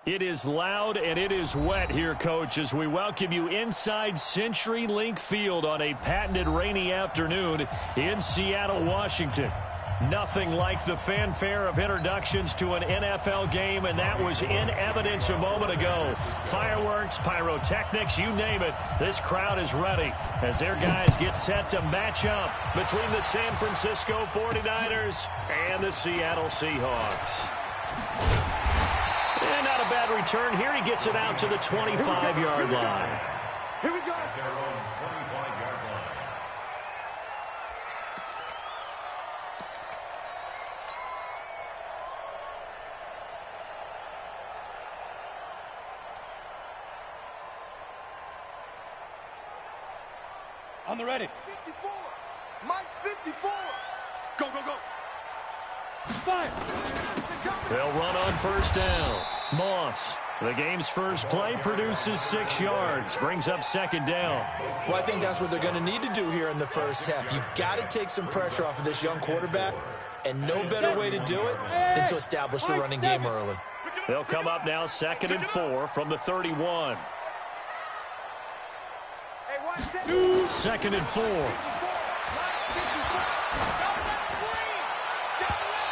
It is loud and it is wet here, Coach, as we welcome you inside CenturyLink Field on a patented rainy afternoon in Seattle, Washington. Nothing like the fanfare of introductions to an NFL game, and that was in evidence a moment ago. Fireworks, pyrotechnics, you name it, this crowd is ready as their guys get set to match up between the San Francisco 49ers and the Seattle Seahawks. And not a bad return here. He gets it out to the 25-yard line. Here we go. At their own 25-yard line. On the ready. 54. Mike 54. Go, go, go. Fire. They'll run on first down. Moss, the game's first play, produces 6 yards, brings up second down. Well, I think that's what they're going to need to do here in the first half. You've got to take some pressure off of this young quarterback, and no better way to do it than to establish the running game early. They'll come up now 2nd and 4 from the 31. 2nd and 4.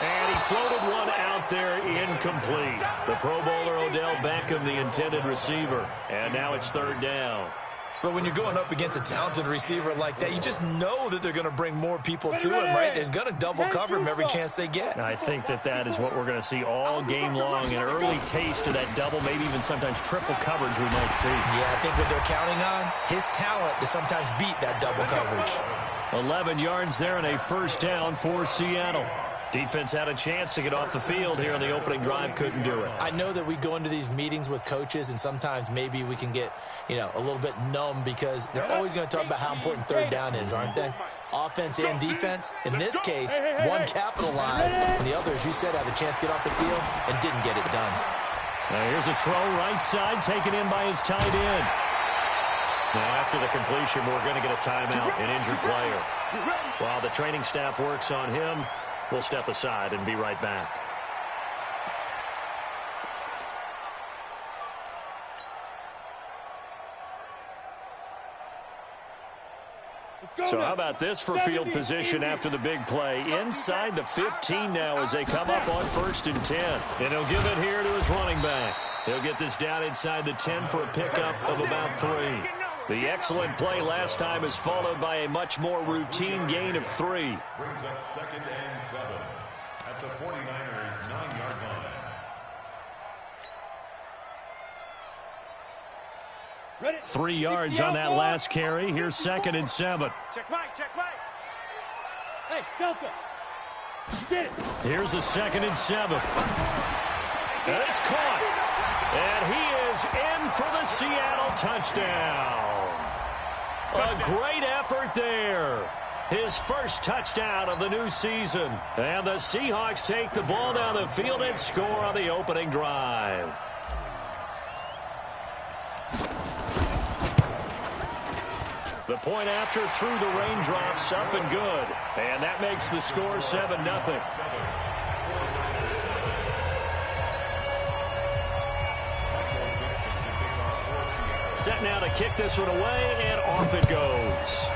And he floated one out there incomplete. The Pro Bowler Odell Beckham, the intended receiver. And now it's 3rd down. But when you're going up against a talented receiver like that, you just know that they're going to bring more people to him, right? They're going to double cover him every chance they get. I think that is what we're going to see all game long. An early taste of that double, maybe even sometimes triple coverage we might see. Yeah, I think what they're counting on, his talent to sometimes beat that double coverage. 11 yards there and a first down for Seattle. Defense had a chance to get off the field here on the opening drive, couldn't do it. I know that we go into these meetings with coaches, and sometimes maybe we can get, a little bit numb because they're always going to talk about how important 3rd down is, aren't they? Offense and defense. In this case, one capitalized, and the other, as you said, had a chance to get off the field and didn't get it done. Now here's a throw right side, taken in by his tight end. Now after the completion, we're going to get a timeout, an injured player. While the training staff works on him, we'll step aside and be right back. So how about this for field position after the big play? Inside the 15 now as they come up on 1st and 10. And he'll give it here to his running back. He'll get this down inside the 10 for a pickup of about 3. The excellent play last time is followed by a much more routine gain of 3. Brings up 2nd and 7 at the 49ers 9-yard line. Ready. 3 yards on that last carry. Here's 2nd and 7. Check Mike, check Mike. Hey, Delta. Get it. Here's a 2nd and 7. And it's caught. And he is in for the Seattle touchdown. A great effort there. His first touchdown of the new season. And the Seahawks take the ball down the field and score on the opening drive. The point after through the raindrops, up and good. And that makes the score 7-0. Set now to kick this one away, and off it goes.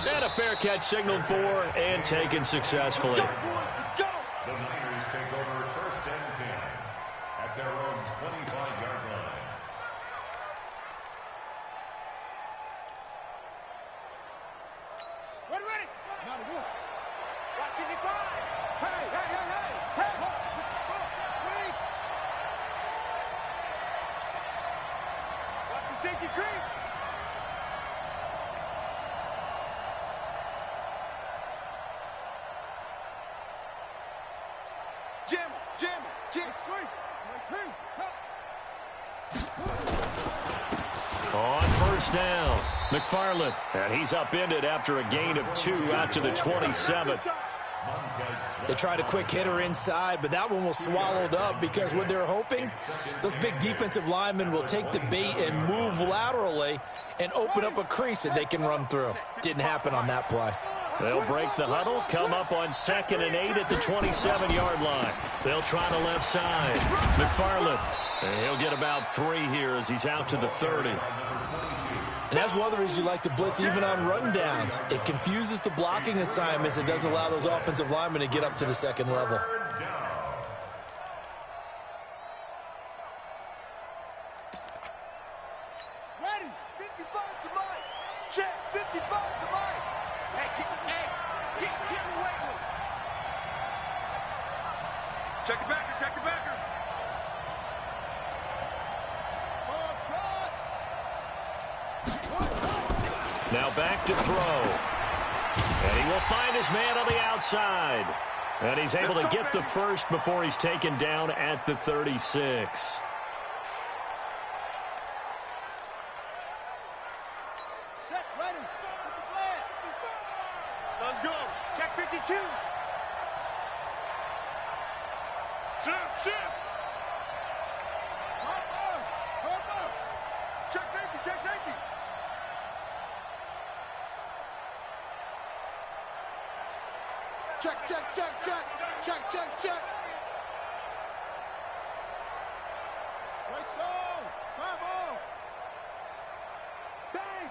And a fair catch signaled for and taken successfully. The Niners take over 1st and 10 at their own 25-yard line. Ready. Not a good. Watch it go. Hey, hey, hey, hey. Hey. Watch the safety creep. Jam. On first down, McFarland. And he's upended after a gain of 2 out to the 27. They tried a quick hitter inside, but that one was swallowed up because what they're hoping, those big defensive linemen will take the bait and move laterally and open up a crease that they can run through. Didn't happen on that play. They'll break the huddle, come up on 2nd and 8 at the 27-yard line. They'll try the left side. McFarland, and he'll get about 3 here as he's out to the 30. And that's one of the reasons you like to blitz even on rundowns. It confuses the blocking assignments. It doesn't allow those offensive linemen to get up to the second level. Ready, 55 to Mike. Check, 55 to Mike. Hey, get away with it. Check the backer, check the backer. Now back to throw. And he will find his man on the outside. And he's able to get the first before he's taken down at the 36. Check, ready. Let's go. Check 52. Shift. Harper. Check safety. Check. Right slow. Bravo. Bang.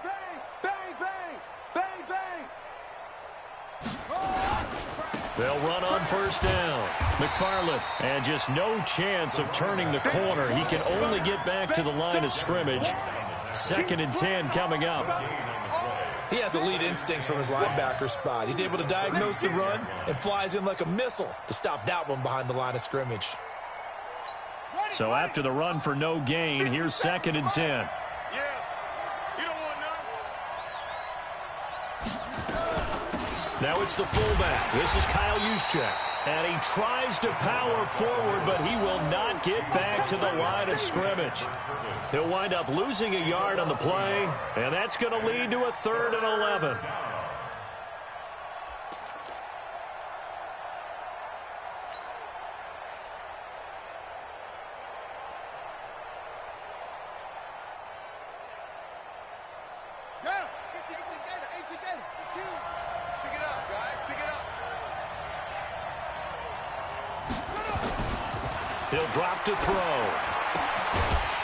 They'll run on first down. McFarland, and just no chance of turning the corner. He can only get back to the line of scrimmage. 2nd and 10 coming up. He has elite instincts from his linebacker spot. He's able to diagnose the run and flies in like a missile to stop that one behind the line of scrimmage. So after the run for no gain, here's 2nd and 10. Yeah. You don't want none. Now it's the fullback. This is Kyle Juszczyk. And he tries to power forward, but he will not get back to the line of scrimmage. He'll wind up losing a yard on the play, and that's going to lead to a 3rd and 11. Yeah. Eight together. Pick it up, guys. Pick it up. He'll drop to throw.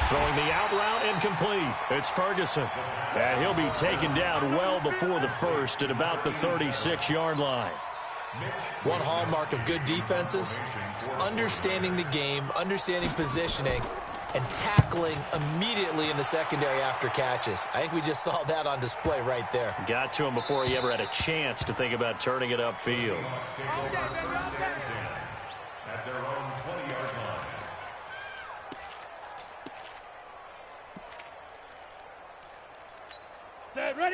Throwing the out route incomplete. It's Ferguson. And he'll be taken down well before the first at about the 36-yard line. One hallmark of good defenses is understanding the game, understanding positioning, and tackling immediately in the secondary after catches. I think we just saw that on display right there. Got to him before he ever had a chance to think about turning it upfield. At their own 20-yard line.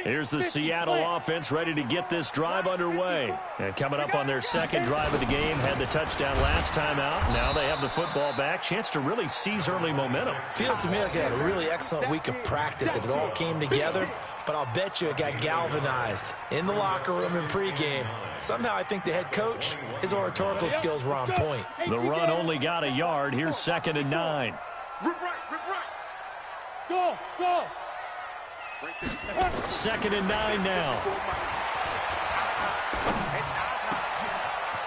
Here's the Seattle offense ready to get this drive underway. And coming up on their 2nd drive of the game, had the touchdown last time out. Now they have the football back. Chance to really seize early momentum. Feels to me like they had a really excellent week of practice. It all came together, but I'll bet you it got galvanized in the locker room in pregame. Somehow I think the head coach, his oratorical skills were on point. The run only got a yard. Here's 2nd and 9. Rip right. Go. 2nd and 9 now.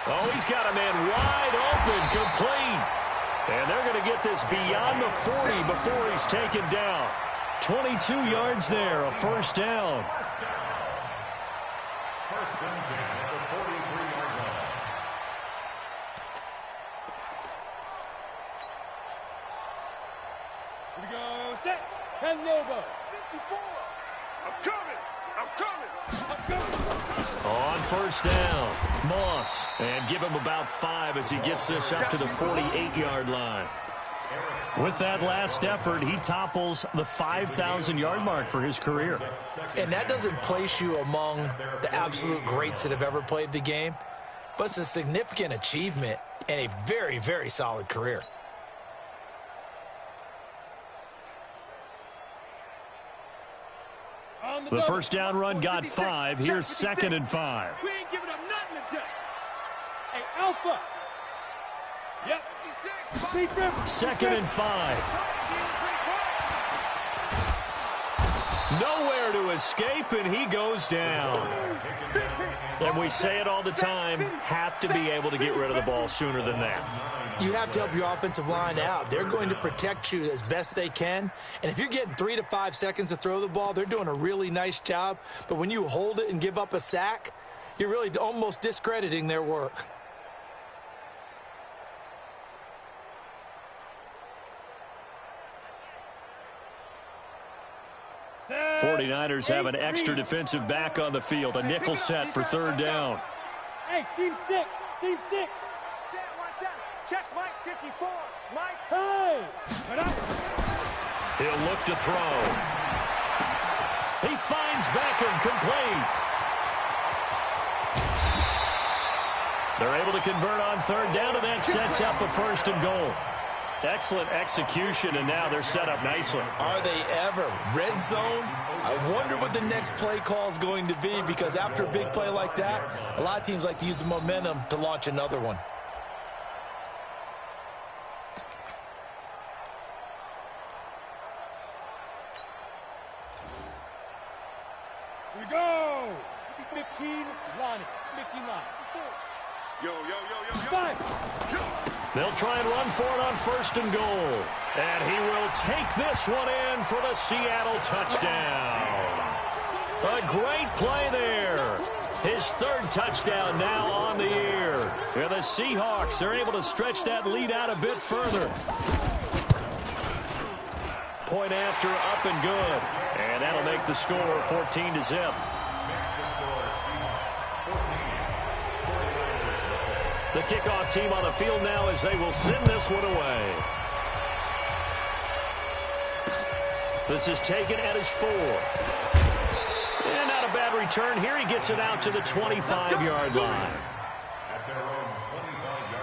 Oh, he's got a man wide open, complete. And they're going to get this beyond the 40 before he's taken down. 22 yards there, a first down. First and 10 at the 43-yard line. Here we go. Set. 10 Lobo. 54. I'm coming. On first down, Moss. And give him about 5 as he gets this up to the 48-yard line. With that last effort, he topples the 5,000-yard mark for his career. And that doesn't place you among the absolute greats that have ever played the game, but it's a significant achievement and a very, very solid career. The first down run got 5. Here's 2nd and 5. We ain't giving up nothing today. Hey, Alpha. Yep. 2nd and 5. Nowhere to escape, and he goes down. And we say it all the time, have to be able to get rid of the ball sooner than that. You have to help your offensive line out. They're going to protect you as best they can. And if you're getting 3 to 5 seconds to throw the ball, they're doing a really nice job. But when you hold it and give up a sack, you're really almost discrediting their work. 49ers have an extra defensive back on the field. A nickel set for third down. Hey, seam 6. Seam 6. Check Mike 54. Mike. Hey. He'll look to throw. He finds Beckham complete. They're able to convert on third down, and that sets up a first and goal. Excellent execution, and now they're set up nicely. Are they ever? Red zone? I wonder what the next play call is going to be, because after a big play like that, a lot of teams like to use the momentum to launch another one. Here we go. 15, Lonnie. 15 line. Yo. 5. They'll try and run for it on first and goal. And he will take this one in for the Seattle touchdown. A great play there. His third touchdown now on the year. Where the Seahawks are able to stretch that lead out a bit further. Point after, up and good. And that'll make the score 14-0. The kickoff team on the field now as they will send this one away. This is taken at his 4. And not a bad return here. He gets it out to the 25-yard line. At their own 25-yard line.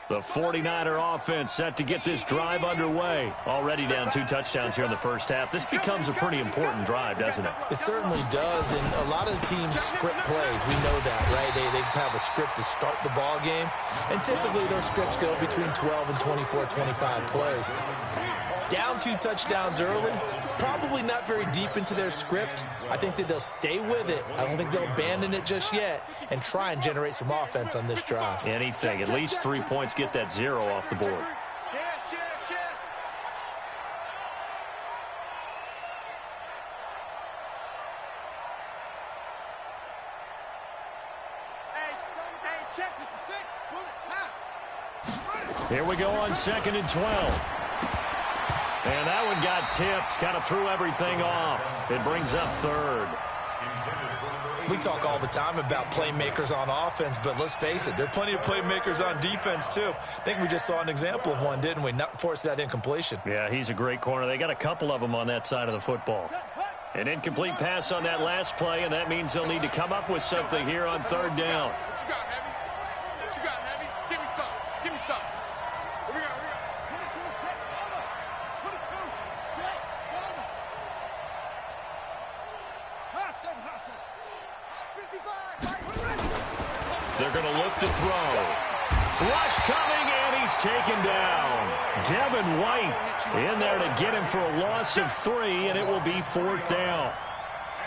The 49er offense set to get this drive underway. Already down 2 touchdowns here in the first half. This becomes a pretty important drive, doesn't it? It certainly does, and a lot of teams script plays. We know that, right? They have a script to start the ball game, and typically those scripts go between 12 and 24, 25 plays. Down 2 touchdowns early, probably not very deep into their script. I think that they'll stay with it. I don't think they'll abandon it just yet and try and generate some offense on this drive. Anything. At least 3 points, get that 0 off the board. Chance. Hey, checks it to 6. Pull it. Here we go on 2nd and 12. And that one got tipped, kind of threw everything off. It brings up third. We talk all the time about playmakers on offense, but let's face it, there are plenty of playmakers on defense, too. I think we just saw an example of one, didn't we? Not force that incompletion. Yeah, he's a great corner. They got a couple of them on that side of the football. An incomplete pass on that last play, and that means they'll need to come up with something here on third down. What you got, Heavy? What you got, Heavy? Give me some. Give me some. Here we go. 22, check, cover. 22, check, cover. Hudson. 55. They're going to look to throw. Rush coming, and he's taken down. Devin White in there to get him for a loss of 3, and it will be 4th down.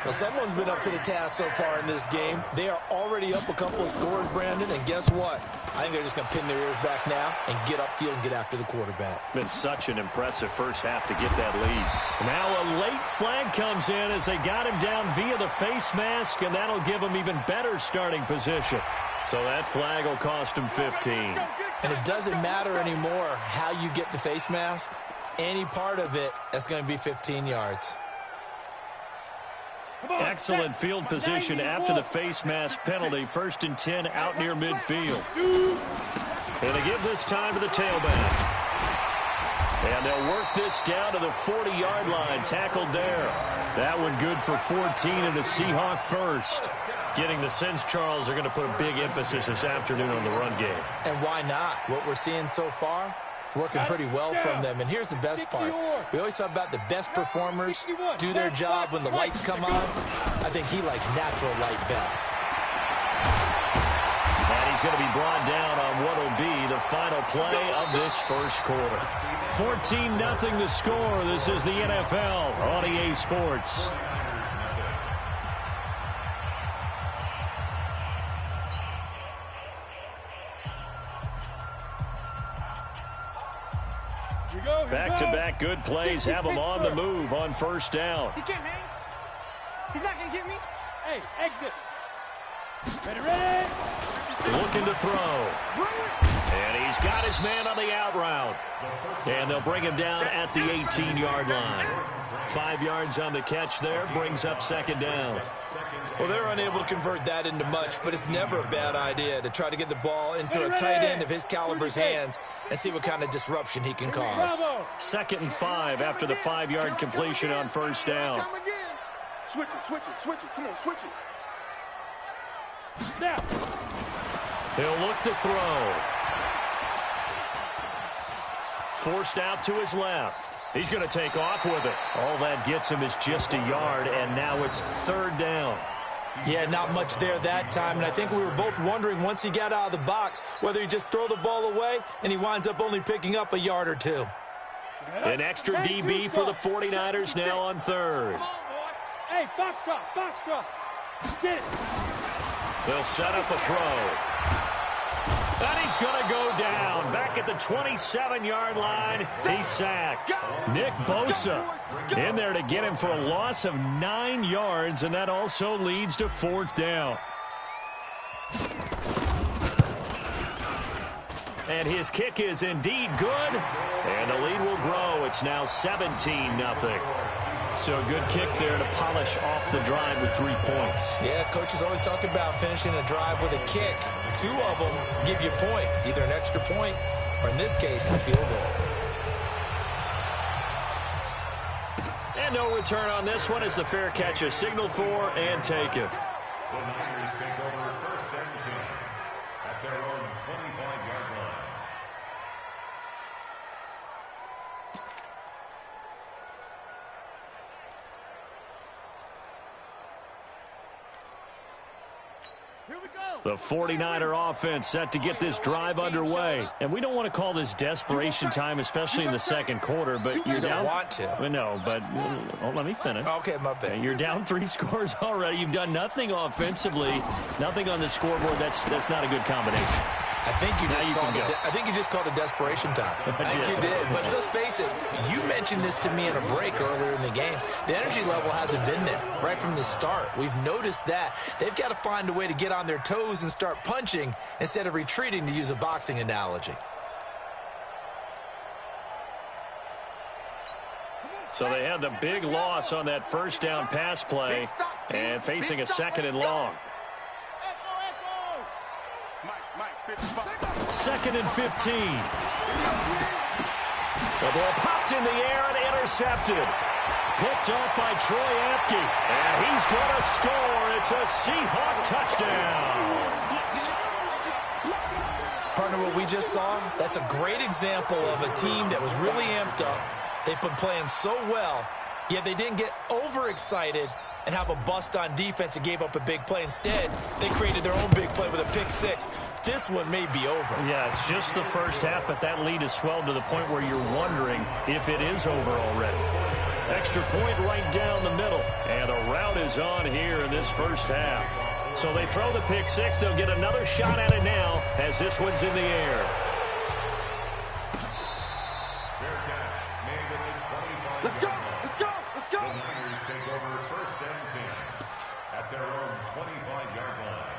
Well, someone's been up to the task so far in this game. They are already up a couple of scores, Brandon, and guess what? I think they're just going to pin their ears back now and get upfield and get after the quarterback. Been such an impressive first half to get that lead. Now a late flag comes in as they got him down via the face mask, and that'll give him even better starting position. So that flag will cost him 15. And it doesn't matter anymore how you get the face mask. Any part of it, that's going to be 15 yards. Excellent field position after the face mask penalty. 1st and 10 out near midfield. And they give this time to the tailback. And they'll work this down to the 40-yard line. Tackled there. That one good for 14 and a Seahawk first. Getting the sense, Charles, are going to put a big emphasis this afternoon on the run game. And why not? What we're seeing so far, it's working pretty well from them. And here's the best part. We always talk about the best performers do their job when the lights come on. I think he likes natural light best. And he he's going to be brought down on what will be the final play of this first quarter. 14-0 the score. This is the NFL on EA Sports. Back-to-back good plays have him on the move on first down. He can't hang. He's not going to get me. Hey, exit. Ready. Looking to throw. And he's got his man on the out route. And they'll bring him down at the 18-yard line. 5 yards on the catch there, brings up second down. Well, they're unable to convert that into much, but it's never a bad idea to try to get the ball into a tight end of his caliber's hands and see what kind of disruption he can cause. 2nd and 5 after the 5-yard completion on first down. Switch it. Come on, switch it. Snap. He'll look to throw. Forced out to his left. He's going to take off with it. All that gets him is just a yard, and now it's 3rd down. Yeah, not much there that time, and I think we were both wondering once he got out of the box whether he just throw the ball away, and he winds up only picking up a yard or two. An extra DB for the 49ers now on 3rd. Hey, box drop. Get it. They'll set up a throw. And he's going to go down. Back at the 27-yard line, he's sacked. Nick Bosa in there to get him for a loss of 9 yards, and that also leads to 4th down. And his kick is indeed good, and the lead will grow. It's now 17-0. So a good kick there to polish off the drive with 3 points. Yeah, coaches always talk about finishing a drive with a kick. 2 of them give you points, either an extra point or, in this case, a field goal. And no return on this one as the fair catch is signaled for and taken. The Niners take over 1st and 10 at their own 25-yard line. The 49er offense set to get this drive underway. And we don't want to call this desperation time, especially in the second quarter, but you're down. You don't want to. No, but let me finish. Okay, my bad. You're down 3 scores already. You've done nothing offensively, nothing on the scoreboard. That's not a good combination. I think you just called it desperation time. I think you did. But let's face it, you mentioned this to me in a break earlier in the game. The energy level hasn't been there right from the start. We've noticed that. They've got to find a way to get on their toes and start punching instead of retreating, to use a boxing analogy. So they had the big loss on that first down pass play and facing a 2nd and long. 2nd and 15. The ball popped in the air and intercepted. Picked off by Troy Apke. And he's going to score. It's a Seahawk touchdown. Partner, what we just saw, that's a great example of a team that was really amped up. They've been playing so well, yet they didn't get overexcited and have a bust on defense and gave up a big play. Instead, they created their own big play with a pick-6. This one may be over. Yeah, it's just the first half, but that lead has swelled to the point where you're wondering if it is over already. Extra point right down the middle, and a rout is on here in this first half. So they throw the pick-6. They'll get another shot at it now as this one's in the air. Let's go. The Niners take over 1st and 10 at their own 25-yard line.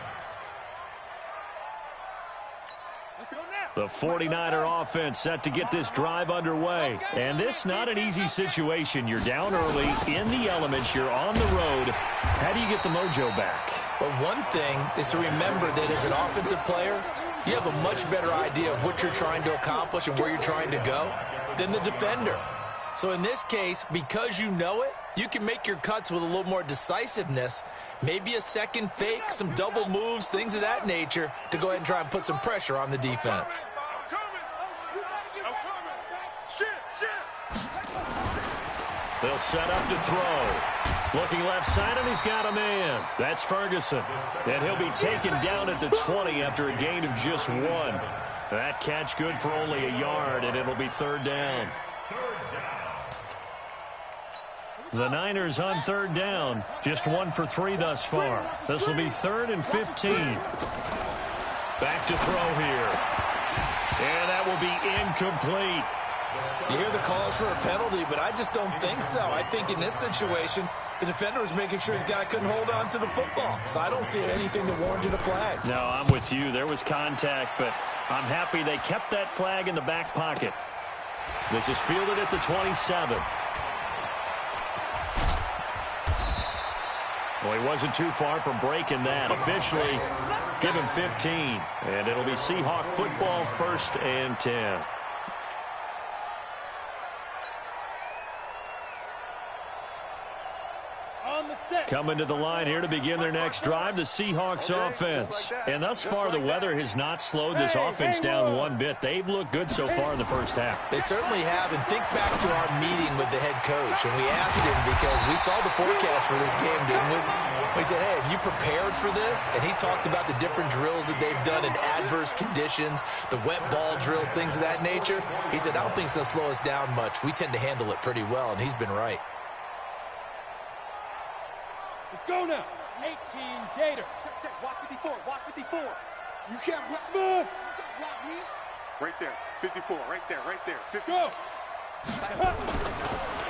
Let's go now. The 49er offense set to get this drive underway. And this not an easy situation. You're down early, in the elements, you're on the road. How do you get the mojo back? But one thing is to remember that as an offensive player, you have a much better idea of what you're trying to accomplish and where you're trying to go than the defender. So in this case, because you know it, you can make your cuts with a little more decisiveness, maybe a second fake, some double moves, things of that nature, to go ahead and try and put some pressure on the defense. They'll set up to throw. Looking left side, and he's got a man. That's Ferguson. And he'll be taken down at the 20 after a gain of just 1. That catch good for only a yard, and it'll be 3rd down. The Niners on 3rd down. Just 1 for 3 thus far. This will be 3rd and 15. Back to throw here. And that will be incomplete. You hear the calls for a penalty, but I just don't think so. I think in this situation, the defender was making sure his guy couldn't hold on to the football. So I don't see anything that warranted a flag. No, I'm with you. There was contact, but I'm happy they kept that flag in the back pocket. This is fielded at the 27. Well, he wasn't too far from breaking that. Officially, give him 15. And it'll be Seahawk football, 1st and 10. Coming to the line here to begin their next drive, the Seahawks offense. And thus far, the weather has not slowed this offense down one bit. They've looked good so far in the first half. They certainly have. And think back to our meeting with the head coach. And we asked him because we saw the forecast for this game, didn't we? We said, hey, have you prepared for this? And he talked about the different drills that they've done in adverse conditions, the wet ball drills, things of that nature. He said, I don't think it's going to slow us down much. We tend to handle it pretty well, and he's been right. Let's go now. 18 Gator. Check. Watch 54. Watch 54. You can't block. Smooth. You can't block me. Right there. 54. Right there. 50. Go.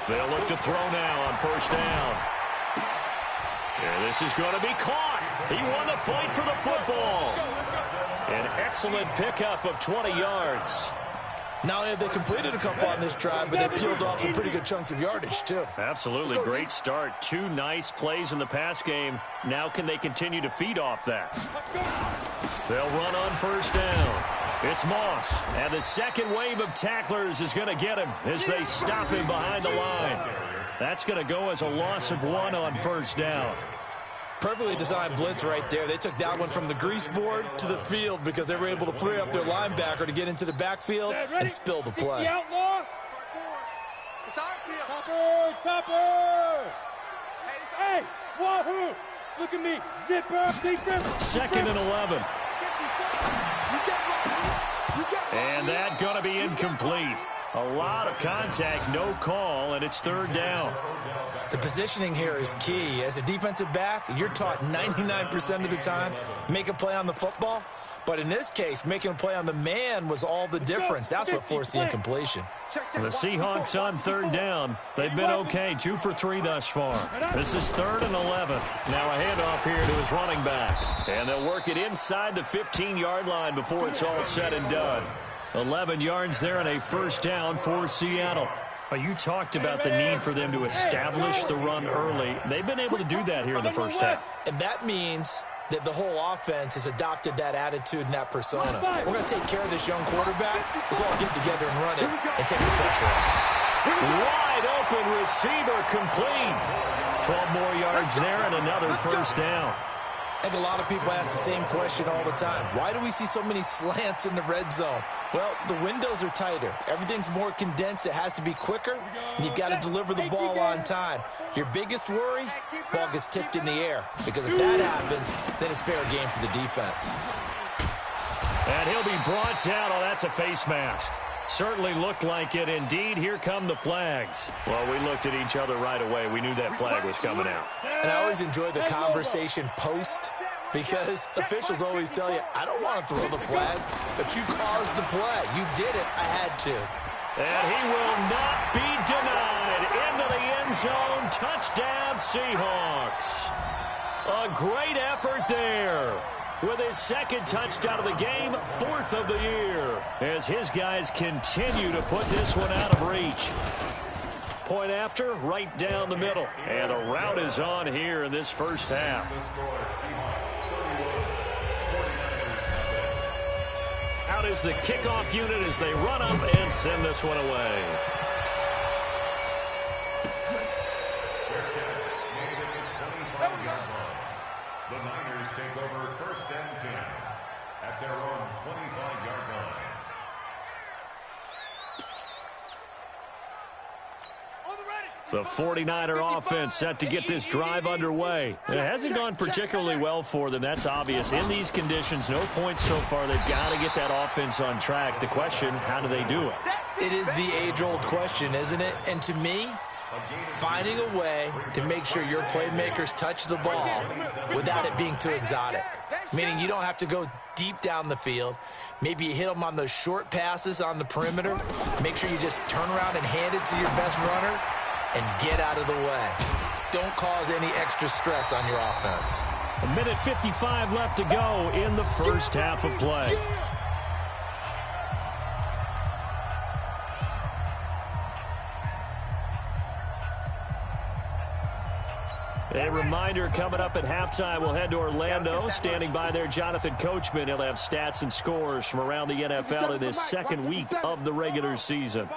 They'll look to throw now on 1st down. And this is going to be caught. He won the fight for the football. An excellent pickup of 20 yards. Not only have they completed a couple on this drive, but they peeled off some pretty good chunks of yardage, too. Absolutely. Great start. 2 nice plays in the pass game. Now can they continue to feed off that? They'll run on 1st down. It's Moss. And the second wave of tacklers is going to get him as they stop him behind the line. That's going to go as a loss of 1 on 1st down. Perfectly designed blitz right there. They took that one from the grease board to the field because they were able to free up their linebacker to get into the backfield and spill the play. The outlaw. It's our field. Topper. Hey, wahoo. Look at me. Zipper. Defense. 2nd and 11. You can't block me. You can't block And me. that going to be incomplete. A lot of contact, no call, and it's 3rd down. The positioning here is key. As a defensive back, you're taught 99% of the time, make a play on the football. But in this case, making a play on the man was all the difference. That's what forced the incompletion. The Seahawks on 3rd down. They've been okay, 2 for 3 thus far. This is 3rd and 11. Now a handoff here to his running back. And they'll work it inside the 15-yard line before it's all said and done. 11 yards there and a 1st down for Seattle. You talked about the need for them to establish the run early. They've been able to do that here in the first half. And that means that the whole offense has adopted that attitude and that persona. We're going to take care of this young quarterback. Let's all get together and run it and take the pressure off. Wide open receiver complete. 12 more yards there and another 1st down. I think a lot of people ask the same question all the time. Why do we see so many slants in the red zone? Well, the windows are tighter. Everything's more condensed. It has to be quicker, and you've got to deliver the ball on time. Your biggest worry, ball gets tipped in the air. Because if that happens, then it's fair game for the defense. And he'll be brought down. Oh, that's a face mask. Certainly looked like it. Indeed, here come the flags. Well, we looked at each other right away. We knew that flag was coming out. And I always enjoy the conversation post because officials always tell you, I don't want to throw the flag, but you caused the play. You did it. I had to. And he will not be denied. Into the end zone. Touchdown, Seahawks. A great effort there. With his 2nd touchdown of the game, 4th of the year, as his guys continue to put this one out of reach. Point after, right down the middle. And a rout is on here in this first half. Out is the kickoff unit as they run up and send this one away. The Niners take over 1st and 10 at their own 25-yard line. On the ready. The 49er offense set to get this drive underway. It hasn't gone particularly well for them. That's obvious. In these conditions, no points so far. They've got to get that offense on track. The question, how do they do it? It is the age-old question, isn't it? And to me, finding a way to make sure your playmakers touch the ball without it being too exotic. Meaning you don't have to go deep down the field. Maybe you hit them on those short passes on the perimeter. Make sure you just turn around and hand it to your best runner and get out of the way. Don't cause any extra stress on your offense. A minute 55 left to go in the first half of play. A reminder, coming up at halftime, we'll head to Orlando. Standing by there, Jonathan Coachman. He'll have stats and scores from around the NFL in his second week of the regular season.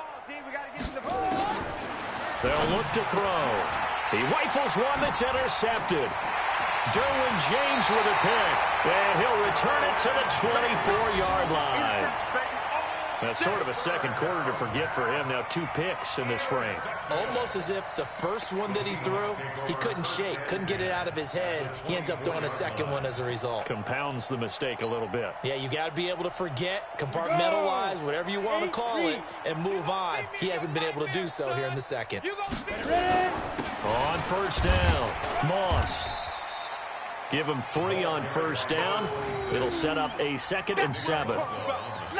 They'll look to throw. He rifles one that's intercepted. Derwin James with a pick, and he'll return it to the 24-yard line. That's sort of a second quarter to forget for him. Now 2 picks in this frame. Almost as if the first one that he threw, he couldn't shake, couldn't get it out of his head. He ends up throwing a second one as a result. Compounds the mistake a little bit. Yeah, you got to be able to forget, compartmentalize, whatever you want to call it, and move on. He hasn't been able to do so here in the second. On first down, Moss. Give him 3 on first down. It'll set up a 2nd and 7.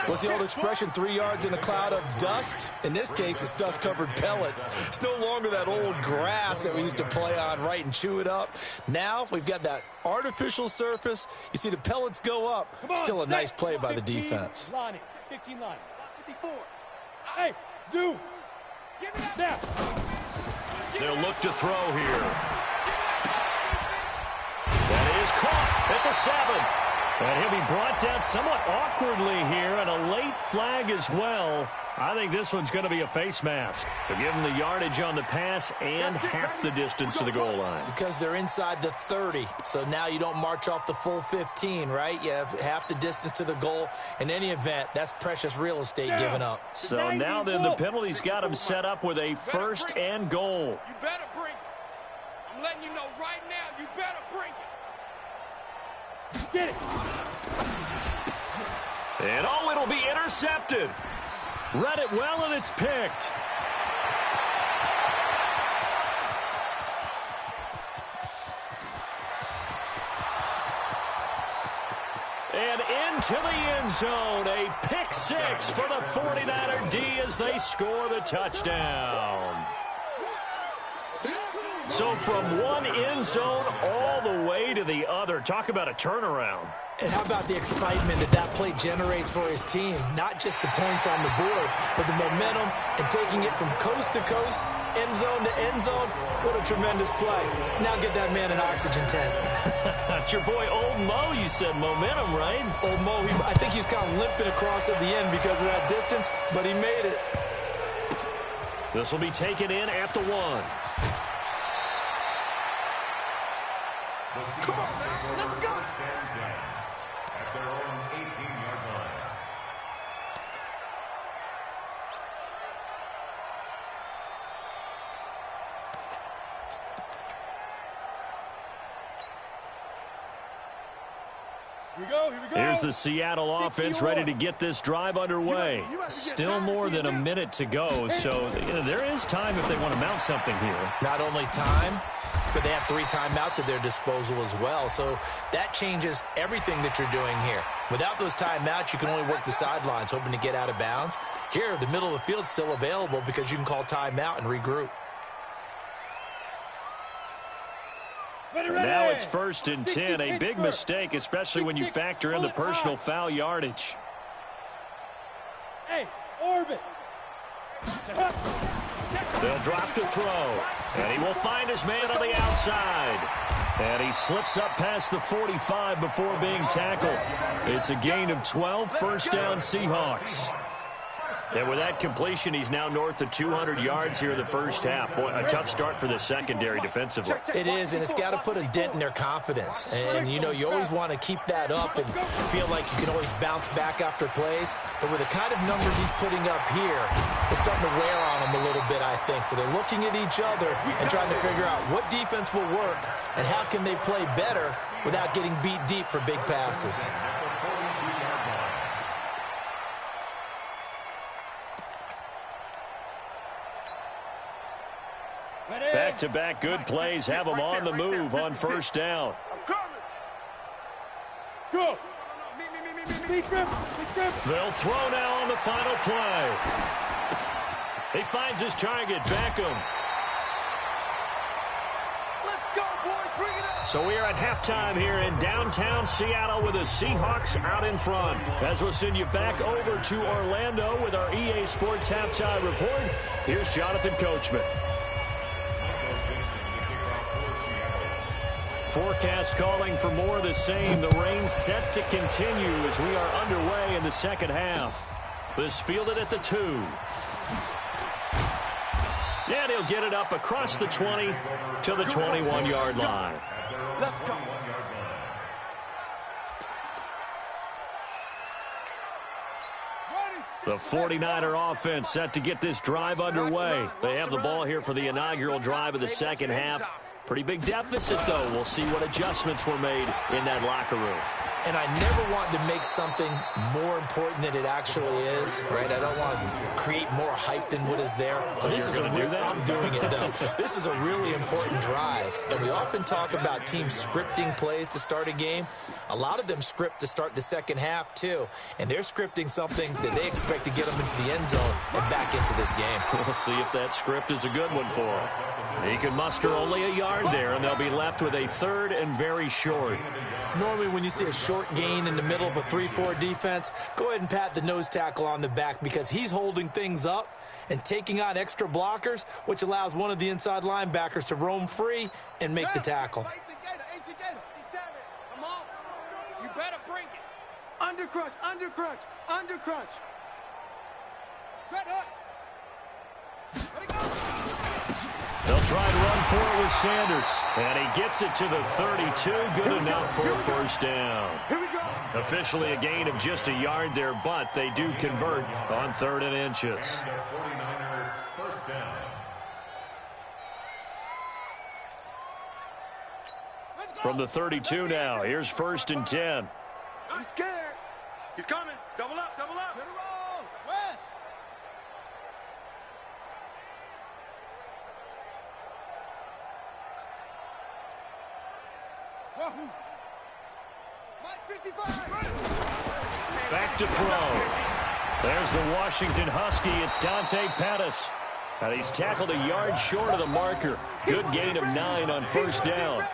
What's the old expression, 3 yards in a cloud of dust? In this case, it's dust-covered pellets. It's no longer that old grass that we used to play on, right, and chew it up. Now we've got that artificial surface. You see the pellets go up. Still a nice play by the defense. 15 line. 54. Hey, Zoo. Give me that. They'll look to throw here. That is caught at the 7. And he'll be brought down somewhat awkwardly here, and a late flag as well. I think this one's going to be a face mask. So give him the yardage on the pass and half the distance to the goal line. Because they're inside the 30, so now you don't march off the full 15, right? You have half the distance to the goal. In any event, that's precious real estate given up. So now then the penalty's got him set up with a 1st and goal. You better bring it. I'm letting you know right now, you better bring it. Get it. And oh, it'll be intercepted. Read it well, and it's picked. And into the end zone, a pick 6 for the 49er D as they score the touchdown. So from one end zone all the way to the other. Talk about a turnaround. And how about the excitement that play generates for his team? Not just the points on the board, but the momentum and taking it from coast to coast, end zone to end zone. What a tremendous play. Now get that man an oxygen tent. That's your boy Old Mo, you said momentum, right? Old Mo, I think he's kind of limping across at the end because of that distance, but he made it. This will be taken in at the 1. Come on, let's go. At their own 18-yard line. Here we go, here we go. Here's the Seattle offense ready to get this drive underway. Still more than a minute to go, so there is time if they want to mount something here. Not only time, but they have 3 timeouts at their disposal as well. So that changes everything that you're doing here. Without those timeouts, you can only work the sidelines, hoping to get out of bounds. Here, the middle of the field's still available because you can call timeout and regroup. And now it's 1st and 10. A big mistake, especially when you factor in the personal foul yardage. Hey, orbit. They'll drop to throw. And he will find his man on the outside. And he slips up past the 45 before being tackled. It's a gain of 12, 1st down Seahawks. And with that completion, he's now north of 200 yards here in the first half. Boy, a tough start for the secondary defensively. It is, and it's got to put a dent in their confidence. And, you know, you always want to keep that up and feel like you can always bounce back after plays. But with the kind of numbers he's putting up here, it's starting to wear on them a little bit, I think. So they're looking at each other and trying to figure out what defense will work and how can they play better without getting beat deep for big passes. Back-to-back good plays have them on the move on first down. Go. They'll throw now on the final play. He finds his target, Beckham. Let's go, boys. Bring it up. So we are at halftime here in downtown Seattle with the Seahawks out in front. As we'll send you back over to Orlando with our EA Sports Halftime Report, here's Jonathan Coachman. Forecast calling for more of the same. The rain set to continue as we are underway in the second half. This fielded at the 2. And he'll get it up across the 20 to the 21-yard line. Let's go. The 49er offense set to get this drive underway. They have the ball here for the inaugural drive of the second half. Pretty big deficit, though. We'll see what adjustments were made in that locker room. And I never want to make something more important than it actually is, right? I don't want to create more hype than what is there. But this is I'm doing it, though. This is a really important drive. And we often talk about teams scripting plays to start a game. A lot of them script to start the second half, too. And they're scripting something that they expect to get them into the end zone and back into this game. We'll see if that script is a good one for him. He can muster only a yard there, and they'll be left with a third and very short. Normally, when you see a short gain in the middle of a 3-4 defense, go ahead and pat the nose tackle on the back because he's holding things up and taking on extra blockers, which allows one of the inside linebackers to roam free and make the tackle. Come on. You better bring it. Under crunch, under crunch, under crunch. Set up. Let it go. They'll try to run for it with Sanders. And he gets it to the 32. Good enough for a first down. Here we go. Officially a gain of just a yard there, but they do convert on 3rd and inches. First down. From the 32 now, here's 1st and 10. He's scared. He's coming. Double up, double up. Let it roll. West. Mike 55. Back to throw. There's the Washington Husky. It's Dante Pettis. And he's tackled a yard short of the marker. Good gain of 9 on first down.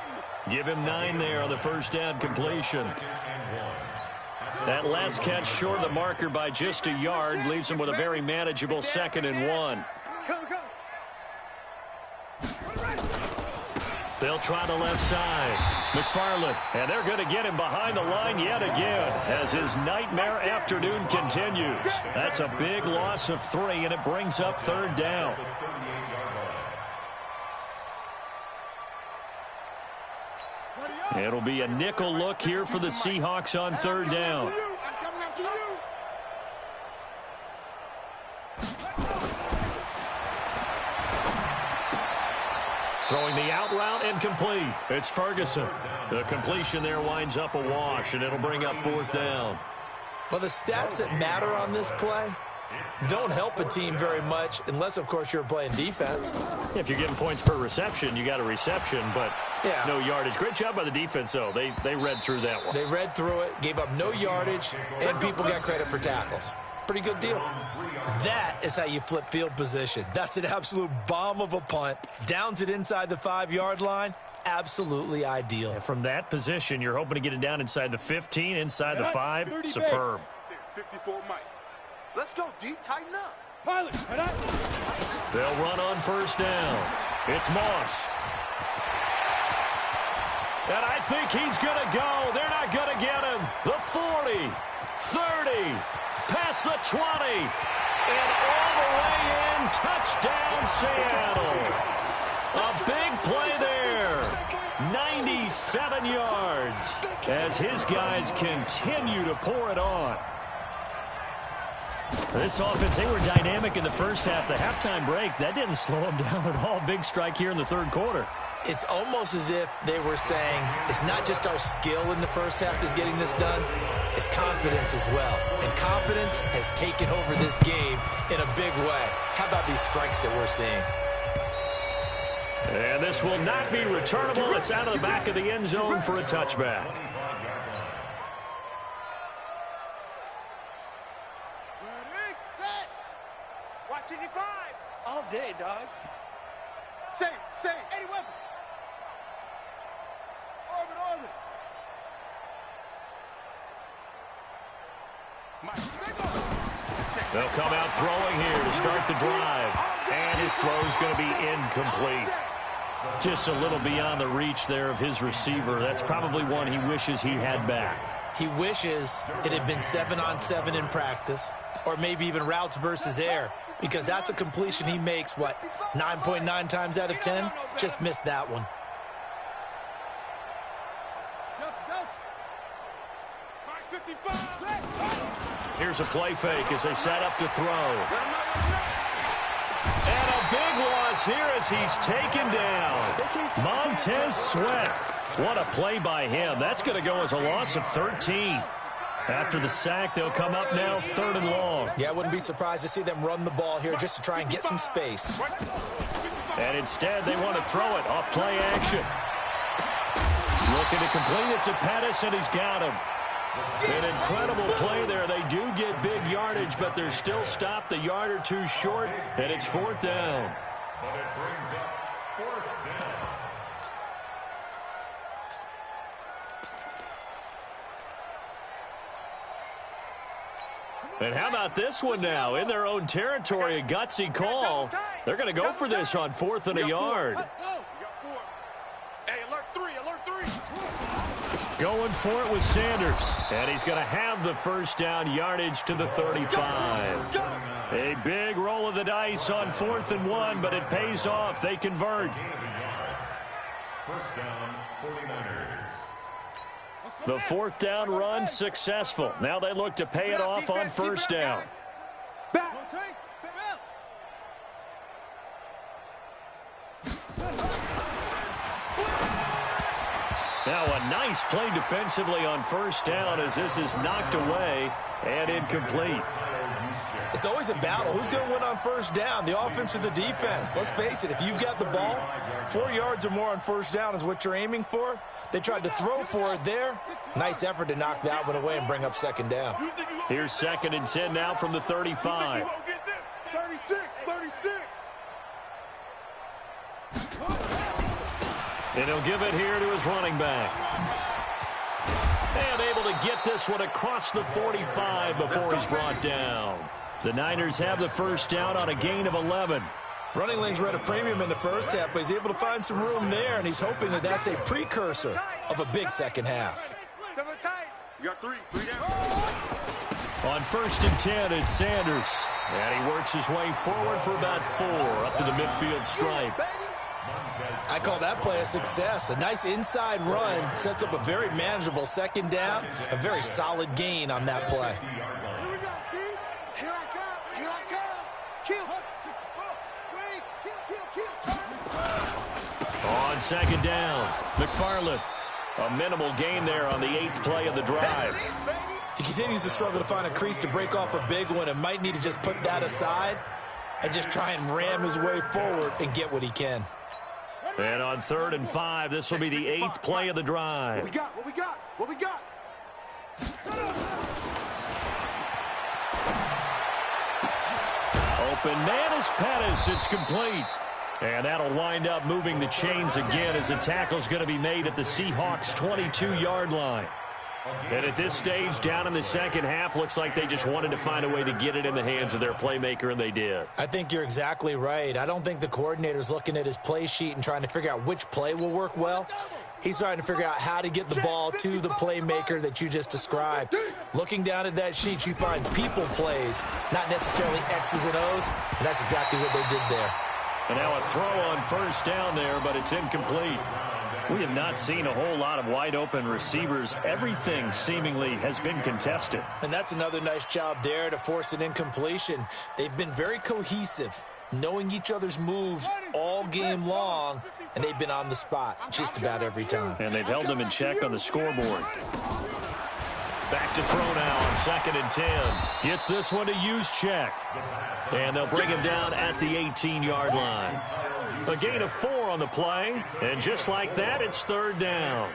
Give him 9 there on the first down completion. That last catch short of the marker by just a yard leaves him with a very manageable 2nd and 1. They'll try the left side. McFarland, and they're going to get him behind the line yet again as his nightmare afternoon continues. That's a big loss of 3, and it brings up 3rd down. It'll be a nickel look here for the Seahawks on 3rd down. I'm coming after you. Throwing the out route and complete. It's Ferguson. The completion there winds up a wash, and it'll bring up 4th down. Well, the stats that matter on this play don't help a team very much unless, of course, you're playing defense. If you're getting points per reception, you got a reception, but yeah, no yardage. Great job by the defense, though. They read through that one. They read through it, gave up no yardage, and people got credit for tackles. Pretty good deal. That is how you flip field position. That's an absolute bomb of a punt. Downs it inside the 5-yard line. Absolutely ideal. And from that position, you're hoping to get it down inside the 15, inside the 5. Superb. 54 Mike. Let's go, D. Tighten up. Pilot, They'll run on first down. It's Moss. And I think he's going to go. They're not going to get him. The 40, 30, past the 20. And all the way in, touchdown Seattle. A big play there. 97 yards as his guys continue to pour it on. This offense, they were dynamic in the first half. The halftime break, that didn't slow them down at all. Big strike here in the third quarter. It's almost as if they were saying, it's not just our skill in the first half that's getting this done, it's confidence as well. And confidence has taken over this game in a big way. How about these strikes that we're seeing? And this will not be returnable. It's out of the back of the end zone for a touchback. Ready, set. Watch 85. All day, dog. Same, any weapon. Orbit. They'll come out throwing here to start the drive. And his throw's going to be incomplete. Just a little beyond the reach there of his receiver. That's probably one he wishes he had back. He wishes it had been 7-on-7 in practice, or maybe even routes versus air, because that's a completion he makes, 9.9 times out of 10? Just missed that one. Here's a play fake as they set up to throw. And a big loss here as he's taken down. Montez Sweat. What a play by him. That's going to go as a loss of 13. After the sack, they'll come up now 3rd and long. Yeah, I wouldn't be surprised to see them run the ball here just to try and get some space. And instead, they want to throw it off play action. Looking to complete it to Pettis, and he's got him. An incredible play there. They do get big yardage, but they're still stopped a yard or two short, and it's 4th down. But it brings up 4th down. And how about this one now? In their own territory, a gutsy call. They're going to go for this on 4th and a yard. Hey, alert 3. Going for it with Sanders. And he's going to have the first down, yardage to the 35. A big roll of the dice on 4th and 1, but it pays off. They convert. First down, 49ers. The 4th down run successful. Now they look to pay it off on 1st down. Now a nice play defensively on 1st down as this is knocked away and incomplete. It's always a battle. Who's going to win on 1st down, the offense or the defense? Let's face it, if you've got the ball, 4 yards or more on 1st down is what you're aiming for. They tried to throw for it there. Nice effort to knock that one away and bring up 2nd down. Here's 2nd and 10 now from the 35. 36. And he'll give it here to his running back. And able to get this one across the 45 before he's brought down. The Niners have the 1st down on a gain of 11. Running lanes were at a premium in the first half, but he's able to find some room there, and he's hoping that that's a precursor of a big second half. You got 3 down. On 1st and 10, it's Sanders. And he works his way forward for about 4 up to the midfield stripe. I call that play a success. A nice inside run sets up a very manageable 2nd down, a very solid gain on that play. Here we go, team. Here I come. Kill. On 2nd down, McFarland. A minimal gain there on the 8th play of the drive. He continues to struggle to find a crease to break off a big one and might need to just put that aside and just try and ram his way forward and get what he can. And on 3rd and 5, this will be the 8th play of the drive. What we got? Open man is Pettis. It's complete. And that'll wind up moving the chains again as the tackle's going to be made at the Seahawks' 22-yard line. And at this stage, down in the second half, looks like they just wanted to find a way to get it in the hands of their playmaker, and they did. I think you're exactly right. I don't think the coordinator's looking at his play sheet and trying to figure out which play will work well. He's trying to figure out how to get the ball to the playmaker that you just described. Looking down at that sheet, you find people plays, not necessarily X's and O's, and that's exactly what they did there. And now a throw on first down there, but it's incomplete. We have not seen a whole lot of wide-open receivers. Everything seemingly has been contested. And that's another nice job there to force an incompletion. They've been very cohesive, knowing each other's moves all game long, and they've been on the spot just about every time. And they've held them in check on the scoreboard. Back to throw now on 2nd and 10. Gets this one to Juszczyk. And they'll bring him down at the 18-yard line. A gain of 4 on the play, and just like that, it's 3rd down.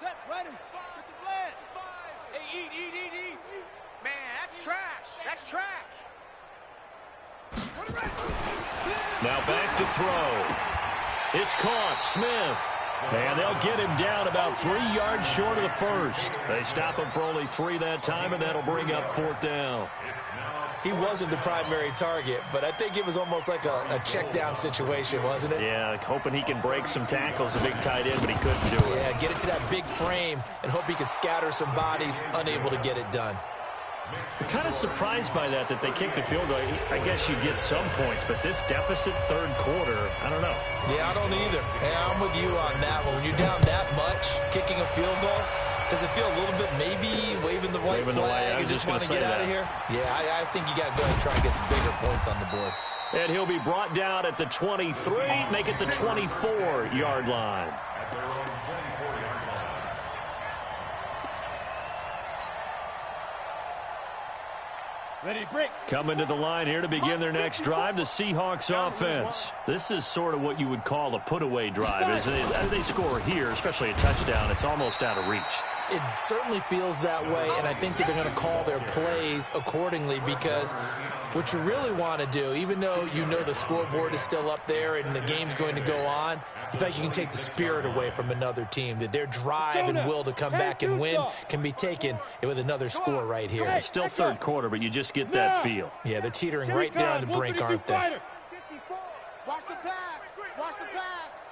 Set, ready. Get the blend. Hey, eat. Man, that's trash. That's trash. Now back to throw. It's caught. Smith. And they'll get him down about 3 yards short of the first. They stop him for only 3 that time, and that'll bring up 4th down. He wasn't the primary target, but I think it was almost like a check down situation, wasn't it? Yeah, hoping he can break some tackles, a big tight end, but he couldn't do it. Yeah, get it to that big frame and hope he can scatter some bodies, unable to get it done. I'm kind of surprised by that they kicked the field goal. I guess you get some points, but this deficit 3rd quarter, I don't know. Yeah, I don't either. Yeah, I'm with you on that one. When you're down that much, kicking a field goal, does it feel a little bit maybe waving the white flag and just want to get out of here? Yeah, I think you got to go and try and get some bigger points on the board. And he'll be brought down at the 23, make it the 24-yard line. At their own 24-yard line. Ready, break. Coming to the line here to begin their next drive, the Seahawks offense. This is sort of what you would call a put-away drive, isn't it? They score here, especially a touchdown. It's almost out of reach. It certainly feels that way, and I think that they're going to call their plays accordingly because what you really want to do, even though you know the scoreboard is still up there and the game's going to go on, in fact, you can take the spirit away from another team, that their drive and will to come back and win can be taken with another score right here. It's still 3rd quarter, but you just get that feel. Yeah, they're teetering right there on the brink, aren't they? Watch the pass. Watch the pass.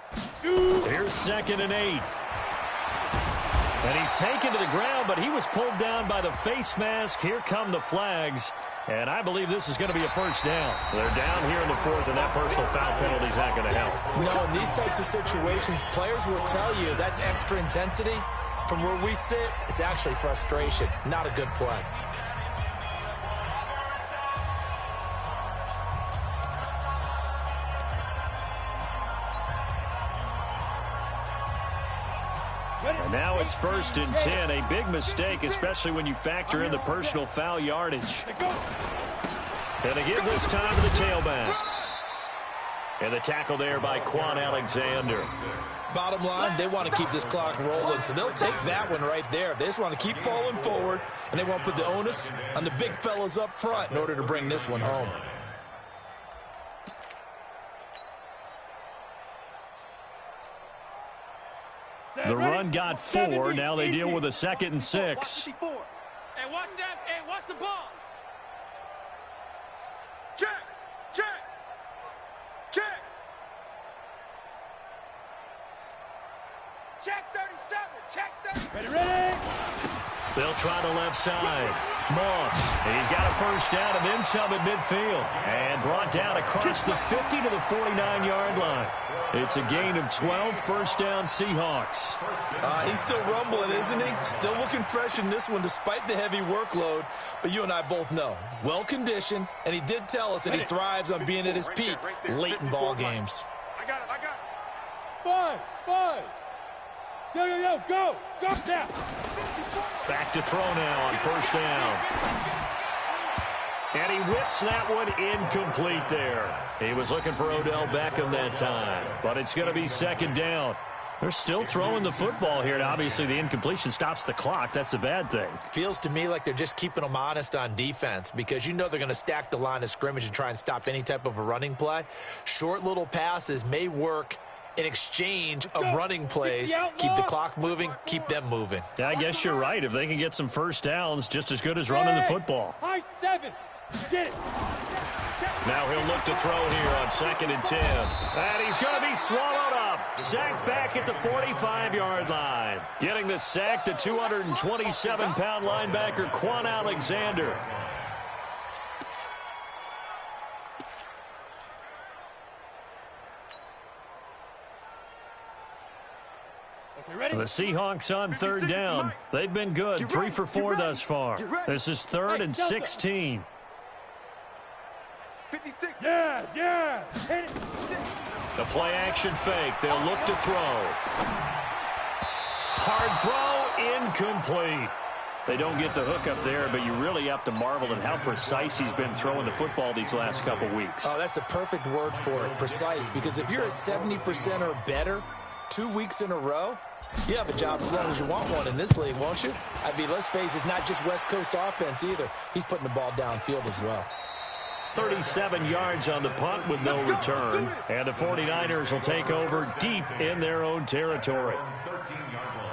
Here's 2nd and 8. And he's taken to the ground, but he was pulled down by the face mask. Here come the flags. And I believe this is going to be a 1st down. They're down here in the 4th, and that personal foul penalty is not going to help. No, in these types of situations, players will tell you that's extra intensity. From where we sit, it's actually frustration. Not a good play. And now it's 1st and 10. A big mistake, especially when you factor in the personal foul yardage. And again this time to the tailback. And the tackle there by Quan Alexander. Bottom line, they want to keep this clock rolling, so they'll take that one right there. They just want to keep falling forward, and they won't put the onus on the big fellas up front in order to bring this one home. The run got 4. Now they deal with a 2nd and 6. Hey, watch that. Hey, watch the ball. Check. Check 37. Check 30. Ready. They'll try the left side. Moss. He's got a 1st down and then some at midfield. And brought down across the 50 to the 49-yard line. It's a gain of 12, 1st down Seahawks. He's still rumbling, isn't he? Still looking fresh in this one despite the heavy workload. But you and I both know, well-conditioned, and he did tell us that he thrives on being at his peak late in ball games. I got it. Five. Yo, go now. Back to throw now on 1st down. And he whips that one incomplete there. He was looking for Odell Beckham that time. But it's going to be 2nd down. They're still throwing the football here, and obviously the incompletion stops the clock. That's a bad thing. Feels to me like they're just keeping them honest on defense because you know they're going to stack the line of scrimmage and try and stop any type of a running play. Short little passes may work in exchange of running plays. Keep the clock moving, keep them moving. I guess you're right. If they can get some first downs, just as good as running the football. High 7. Get it. Now he'll look to throw here on 2nd and 10. And he's going to be swallowed up. Sacked back at the 45-yard line. Getting the sack, the 227-pound linebacker, Quan Alexander. The Seahawks on 3rd down. They've been good, 3 for 4 thus far. This is 3rd and 16. 56. Yeah. Hit it. The play-action fake. They'll look to throw. Hard throw, incomplete. They don't get the hook up there, but you really have to marvel at how precise he's been throwing the football these last couple weeks. Oh, that's the perfect word for it, precise, because if you're at 70% or better 2 weeks in a row, you have a job as long as you want one in this league, won't you? I mean, let's face it, it's not just West Coast offense either. He's putting the ball downfield as well. 37 yards on the punt with no return. And the 49ers will take over deep in their own territory. 13-yard line.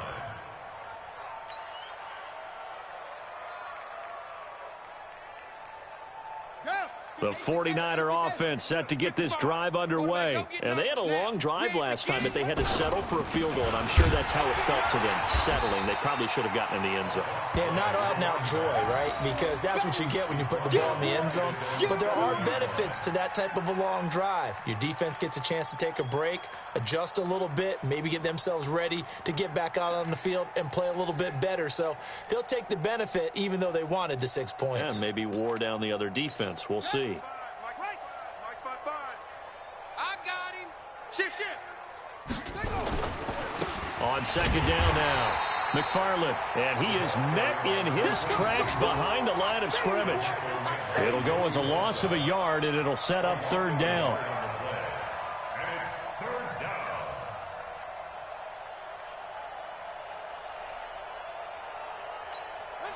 The 49er offense set to get this drive underway. And they had a long drive last time, but they had to settle for a field goal, and I'm sure that's how it felt to them, settling. They probably should have gotten in the end zone. Yeah, not out-and-out joy, right? Because that's what you get when you put the ball in the end zone. But there are benefits to that type of a long drive. Your defense gets a chance to take a break, adjust a little bit, maybe get themselves ready to get back out on the field and play a little bit better. So they'll take the benefit even though they wanted the 6 points. And maybe wore down the other defense. We'll see. I got him. Shift. On 2nd down now, McFarland, and he is met in his tracks behind the line of scrimmage. It'll go as a loss of a yard, and it'll set up 3rd down. And it's 3rd down.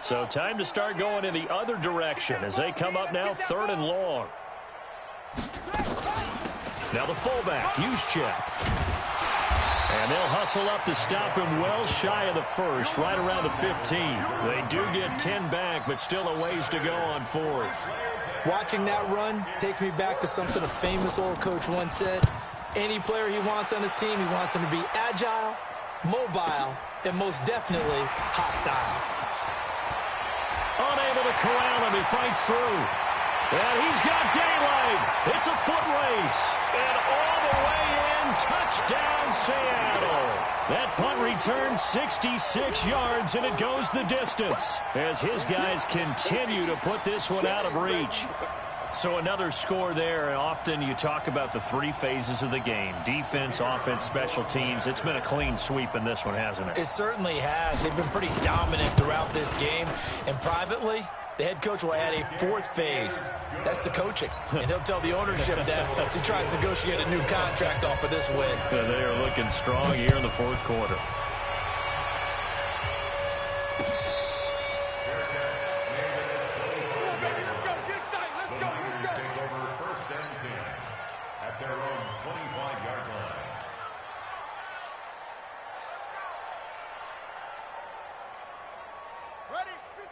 So time to start going in the other direction as they come up now 3rd and long. Now the fullback, Juszczyk. And they'll hustle up to stop him well shy of the 1st, right around the 15. They do get 10 back, but still a ways to go on 4th. Watching that run takes me back to something a famous old coach once said. Any player he wants on his team, he wants him to be agile, mobile, and most definitely hostile. Unable to corral him, he fights through. And he's got daylight. It's a foot race. And all the way in, touchdown Seattle. That punt return 66 yards, and it goes the distance as his guys continue to put this one out of reach. So another score there, and often you talk about the 3 phases of the game. Defense, offense, special teams. It's been a clean sweep in this one, hasn't it? It certainly has. They've been pretty dominant throughout this game. And privately, the head coach will add a 4th phase. That's the coaching. And he'll tell the ownership that as he tries to negotiate a new contract off of this win. And they are looking strong here in the 4th quarter.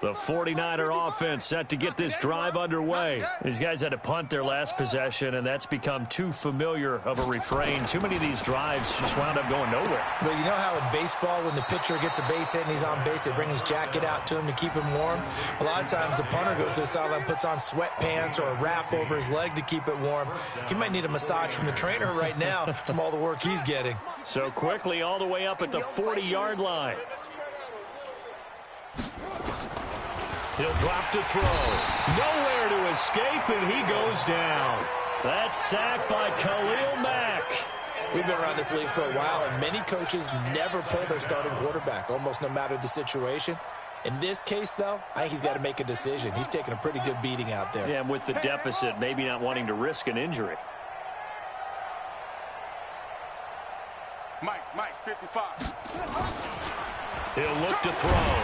The 49er offense set to get this drive underway. These guys had to punt their last possession, and that's become too familiar of a refrain. Too many of these drives just wound up going nowhere. But you know how in baseball, when the pitcher gets a base hit and he's on base, they bring his jacket out to him to keep him warm? A lot of times the punter goes to the sideline, puts on sweatpants or a wrap over his leg to keep it warm. He might need a massage from the trainer right now from all the work he's getting. So quickly all the way up at the 40-yard line. He'll drop to throw. Nowhere to escape, and he goes down. That's sacked by Khalil Mack. We've been around this league for a while, and many coaches never pull their starting quarterback, almost no matter the situation. In this case, though, I think he's got to make a decision. He's taking a pretty good beating out there. Yeah, and with the deficit, maybe not wanting to risk an injury. Mike, 55. He'll look to throw.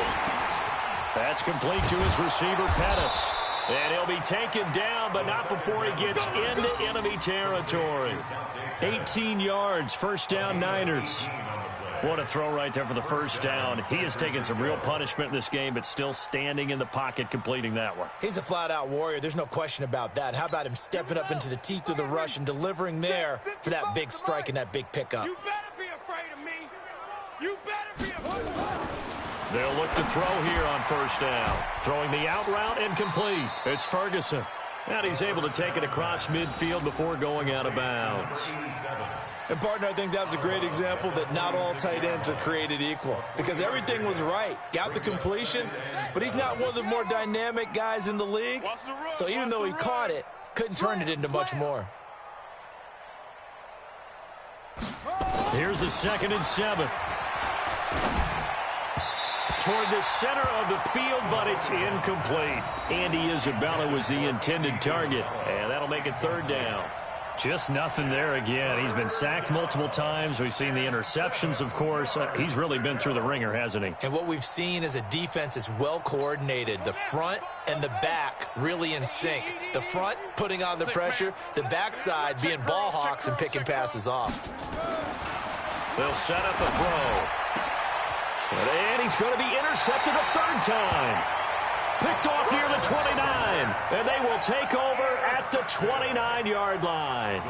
That's complete to his receiver, Pettis. And he'll be taken down, but not before he gets into enemy territory. 18 yards, first down Niners. What a throw right there for the first down. He has taken some real punishment in this game, but still standing in the pocket completing that one. He's a flat-out warrior. There's no question about that. How about him stepping up into the teeth of the rush and delivering there for that big strike and that big pickup? You better be afraid of me. You better be afraid of me. They'll look to throw here on first down. Throwing the out route and complete. It's Ferguson. And he's able to take it across midfield before going out of bounds. And, partner, I think that was a great example that not all tight ends are created equal because everything was right. Got the completion, but he's not one of the more dynamic guys in the league. So even though he caught it, couldn't turn it into much more. Here's a 2nd and 7. Toward the center of the field, but it's incomplete. Andy Isabella was the intended target, and that'll make it 3rd down. Just nothing there again. He's been sacked multiple times. We've seen the interceptions, of course. He's really been through the ringer, hasn't he? And what we've seen is a defense that's well coordinated. The front and the back really in sync. The front putting on the pressure, the backside being ball hawks and picking passes off. They'll set up a throw. And he's going to be intercepted a 3rd time. Picked off near the 29, and they will take over at the 29-yard line.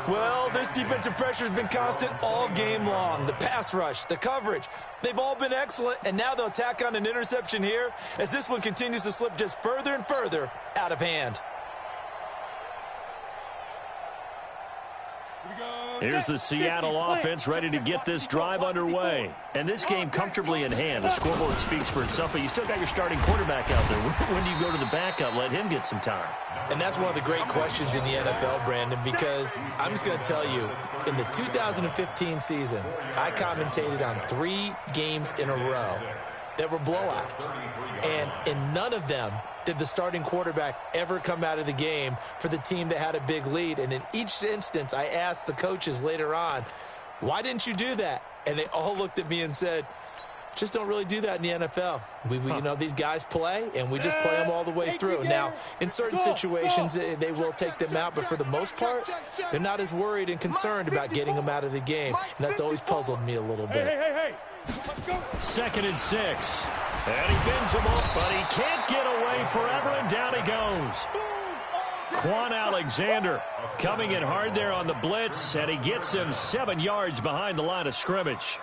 Well, this defensive pressure has been constant all game long. The pass rush, the coverage, they've all been excellent, and now they'll tack on an interception here as this one continues to slip just further and further out of hand. Here's the Seattle offense ready to get this drive underway. And this game comfortably in hand. The scoreboard speaks for itself, but you still got your starting quarterback out there. When do you go to the backup? Let him get some time. And that's one of the great questions in the NFL, Brandon, because I'm just going to tell you, in the 2015 season, I commentated on 3 games in a row that were blowouts. And in none of them did the starting quarterback ever come out of the game for the team that had a big lead. And in each instance, I asked the coaches later on, why didn't you do that? And they all looked at me and said, just don't really do that in the NFL. We you know, these guys play, and we just play them all the way through. Now, in certain situations, they will take them out, but for the most part, they're not as worried and concerned about getting them out of the game. And that's always puzzled me a little bit. Hey. 2nd and 6. And he bends him up, but he can't get away forever, and down he goes. Quan Alexander coming in hard there on the blitz, and he gets him 7 yards behind the line of scrimmage.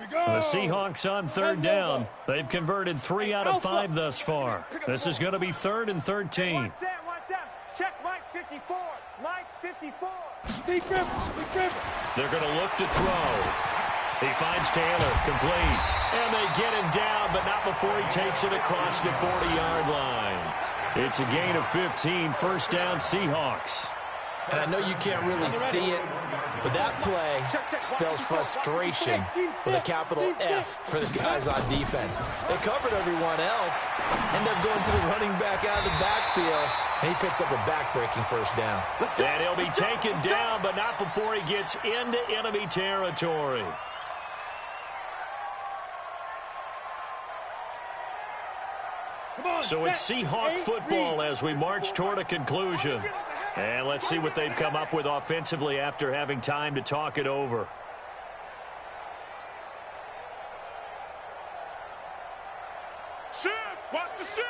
The Seahawks on 3rd down. They've converted 3 out of 5 thus far. This is going to be 3rd and 13. One set. Check Mike 54. Mike 54. Deep river. They're going to look to throw. He finds Taylor, complete. And they get him down, but not before he takes it across the 40-yard line. It's a gain of 15, first down Seahawks. And I know you can't really see it, but that play spells frustration with a capital F for the guys on defense. They covered everyone else, end up going to the running back out of the backfield, and he picks up a back-breaking first down. And he'll be taken down, but not before he gets into enemy territory. So it's Seahawk football as we march toward a conclusion. And let's see what they've come up with offensively after having time to talk it over. Shift! Watch the shift!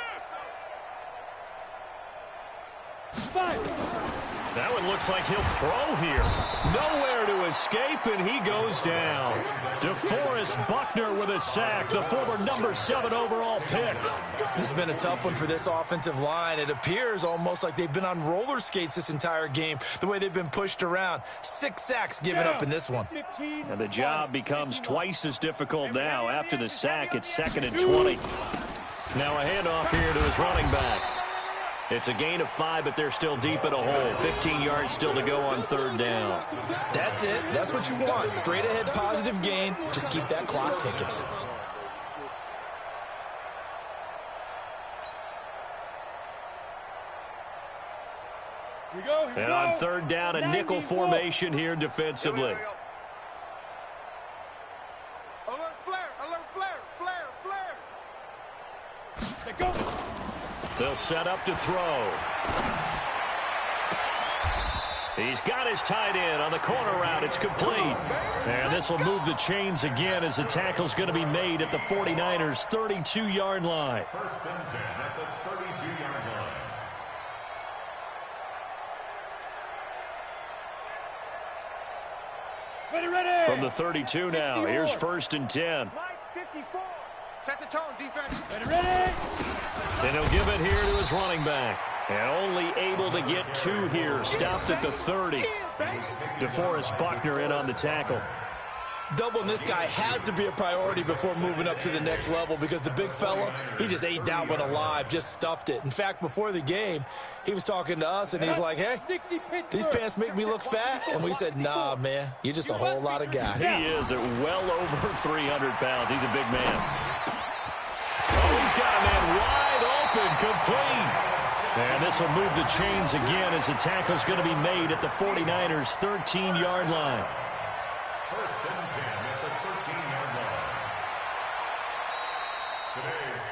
That one looks like he'll throw here. Nowhere to escape, and he goes down. DeForest Buckner with a sack, the former number 7 overall pick. This has been a tough one for this offensive line. It appears almost like they've been on roller skates this entire game, the way they've been pushed around. 6 sacks given up in this one. And the job becomes twice as difficult now. After the sack, it's 2nd and 20. Now a handoff here to his running back. It's a gain of 5, but they're still deep in a hole. 15 yards still to go on 3rd down. That's it. That's what you want. Straight ahead positive gain. Just keep that clock ticking. Here we go. And on third down, a nickel formation here defensively. Alert flare, flare. They'll set up to throw. He's got his tight end on the corner route. It's complete. And this will move the chains again as the tackle's going to be made at the 49ers' 32-yard line. First and 10 at the 32-yard line. Ready. From the 32 now, here's first and 10. 54. Set the tone, defense. And he'll give it here to his running back. And only able to get 2 here. Stopped at the 30. DeForest Buckner in on the tackle. Doubling this guy has to be a priority before moving up to the next level because the big fella, he just ate that one alive, just stuffed it. In fact, before the game, he was talking to us, and he's like, hey, these pants make me look fat? And we said, nah, man, you're just a whole lot of guy. He is at well over 300 pounds. He's a big man. Oh, he's got a man wide open, complete. And this will move the chains again as the tackle's going to be made at the 49ers' 13-yard line. First and 10 at the 13-yard line.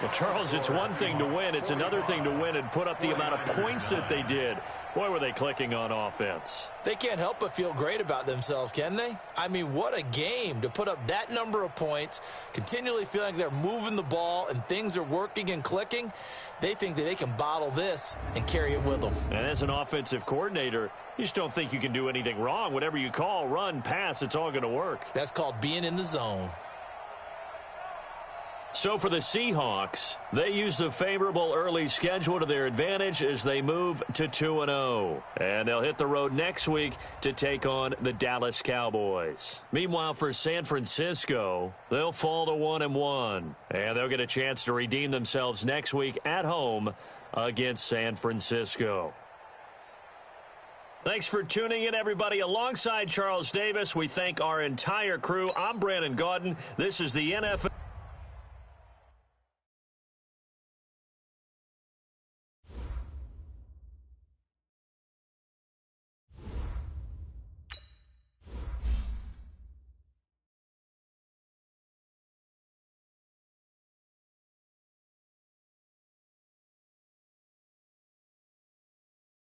Well, Charles, it's one thing to win. It's another thing to win and put up the amount of points that they did. Boy, were they clicking on offense. They can't help but feel great about themselves, can they? I mean, what a game to put up that number of points, continually feeling like they're moving the ball and things are working and clicking. They think that they can bottle this and carry it with them. And as an offensive coordinator, you just don't think you can do anything wrong. Whatever you call, run, pass, it's all going to work. That's called being in the zone. So for the Seahawks, they use the favorable early schedule to their advantage as they move to 2-0. And they'll hit the road next week to take on the Dallas Cowboys. Meanwhile, for San Francisco, they'll fall to 1-1. And they'll get a chance to redeem themselves next week at home against San Francisco. Thanks for tuning in, everybody. Alongside Charles Davis, we thank our entire crew. I'm Brandon Gaudin. This is the NFL.